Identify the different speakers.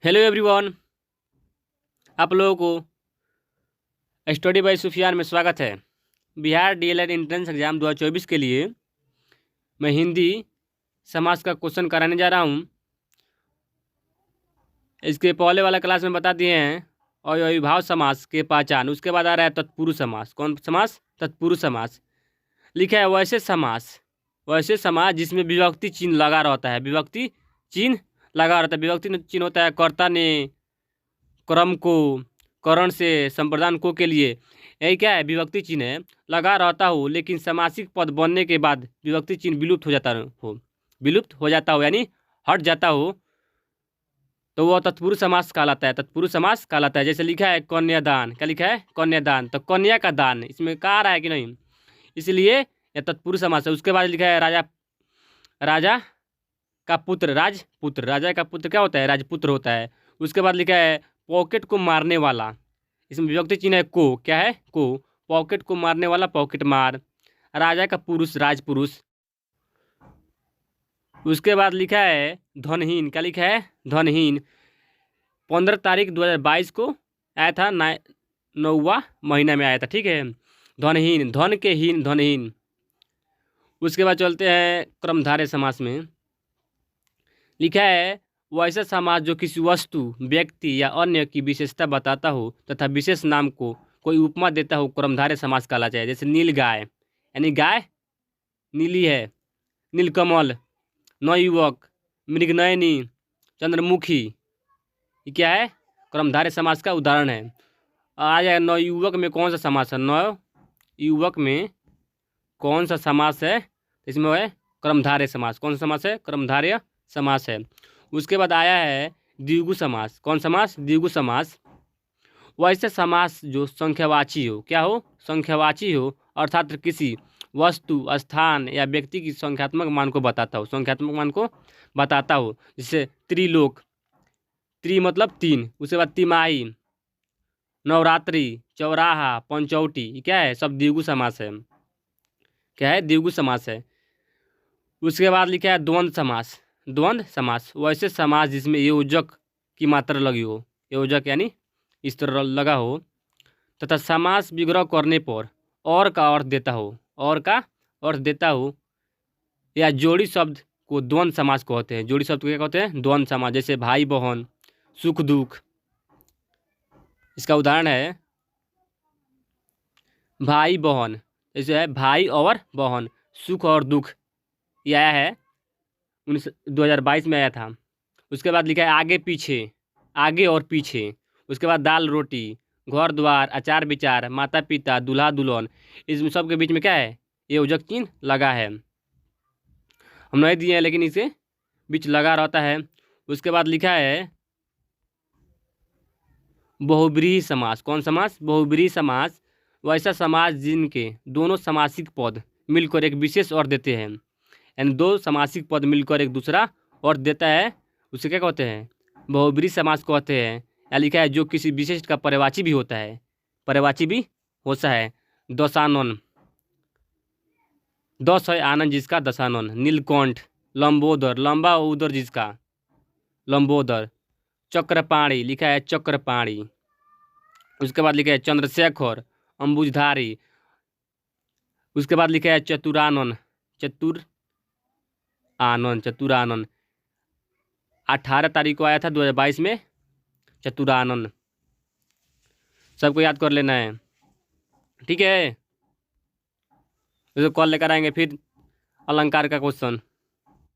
Speaker 1: Hello everyone, आप लोगों को स्टडी बाय सुफियान में स्वागत है। बिहार डीएलएड एंट्रेंस एग्जाम 2024 के लिए मैं हिंदी समास का क्वेश्चन कराने जा रहा हूँ। इसके पहले वाला क्लास में बता दिए हैं अव्ययीभाव समास के पहचान। उसके बाद आ रहा है तत्पुरुष समास। कौन समास? तत्पुरुष समास। लिखा है वैसे समास जिसमें विभक्ति चिन्ह लगा रहता है। विभक्ति चिन्ह लगा रहता है। विभक्ति चिन्ह होता है कर्ता ने, क्रम को, करण से, संप्रदान को के लिए। यही क्या है? विभक्ति चिन्ह है। लगा रहता हो लेकिन समासिक पद बनने के बाद विभक्ति चिन्ह विलुप्त हो जाता हो यानी हट जाता हो तो वह तत्पुरुष समास कहलाता है। तत्पुरुष समास कहलाता है। जैसे लिखा है कन्यादान। क्या लिखा है? कन्यादान। तो कन्या का दान इसमें कहा आ रहा है कि नहीं, इसलिए यह तत्पुरुष समास है। उसके बाद लिखा है राजा का पुत्र, राजपुत्र। राजा का पुत्र क्या होता है? राजपुत्र होता है। उसके बाद लिखा है पॉकेट को मारने वाला। इसमें विभक्ति चिन्ह है को। क्या है? को। पॉकेट को मारने वाला, पॉकेट मार। राजा का पुरुष, राजपुरुष। उसके बाद लिखा है धनहीन। क्या लिखा है? धनहीन। 15 तारीख 2022 को आया था, 9वां महीना में आया था। ठीक है। धनहीन, धन के हीन, धनहीन। उसके बाद चलते हैं क्रमधारय समास में। लिखा है वैसा समास जो किसी वस्तु, व्यक्ति या अन्य की विशेषता बताता हो तथा विशेष नाम को कोई उपमा देता हो क्रमधारय समास कहलाता है। जैसे नील गाय यानी गाय नीली है। नीलकमल, नवयुवक, मृगनयनी, चंद्रमुखी। ये क्या है? क्रमधारय समास का उदाहरण है। आ जाए नवयुवक में कौन सा समास है? नवयुवक में कौन सा समास है? इसमें है क्रमधारय समास। कौन सा समास है? क्रमधारय समास है। उसके बाद आया है द्विगु समास। कौन समास? द्विगु समास। वैसे समास जो संख्यावाची हो। क्या हो? संख्यावाची हो, अर्थात किसी वस्तु, स्थान या व्यक्ति की संख्यात्मक मान को बताता हो। संख्यात्मक मान को बताता हो। जैसे त्रिलोक, त्रि मतलब तीन। उसके बाद तिमाही, नवरात्रि, चौराहा, पंचौटी। ये क्या है? सब द्विगु समास है। क्या है? द्विगु समास है। उसके बाद लिखा है द्वंद्व समास। द्वंद्व समास वैसे समास जिसमें योजक की मात्रा लगी हो। योजक यानी इस तरह लगा हो तथा समास विग्रह करने पर और का अर्थ देता हो। और का अर्थ देता हो या जोड़ी शब्द को द्वंद्व समास कहते हैं। जोड़ी शब्द को क्या कहते हैं? द्वंद्व समास। जैसे भाई बहन, सुख दुख। इसका उदाहरण है भाई बहन। जैसे है भाई और बहन, सुख और दुख। यह आया है 2022 में आया था। उसके बाद लिखा है आगे पीछे, आगे और पीछे। उसके बाद दाल रोटी, घर द्वार, आचार विचार, माता पिता, दूल्हा दुल्हन। इसमें सब के बीच में क्या है? ये योजक चिन्ह लगा है। हम नहीं दिए हैं लेकिन इसे बीच लगा रहता है। उसके बाद लिखा है बहुब्रीहि समास। कौन समास? बहुब्रीहि समास वैसा समास जिनके दोनों समासिक पद मिलकर एक विशेष अर्थ देते हैं। यानी दो समासिक पद मिलकर एक दूसरा अर्थ देता है, उसे क्या कहते हैं? बहुब्रीहि समास कहते हैं। या लिखा है जो किसी विशेष का पर्यायवाची भी होता है। पर्यायवाची भी होता है। दशानन, दस है आनंद जिसका, दशानन। नीलकंठ, लंबोदर, लंबा उदर जिसका, लंबोदर। चक्रपाणी, लिखा है चक्रपाणी। उसके बाद लिखा है चंद्रशेखर, अंबुजधारी। उसके बाद लिखा है चतुरानन, चतुरानन। 18 तारीख को आया था 2022 में चतुरानन। सबको याद कर लेना है। ठीक है। तो कल लेकर आएंगे फिर अलंकार का क्वेश्चन।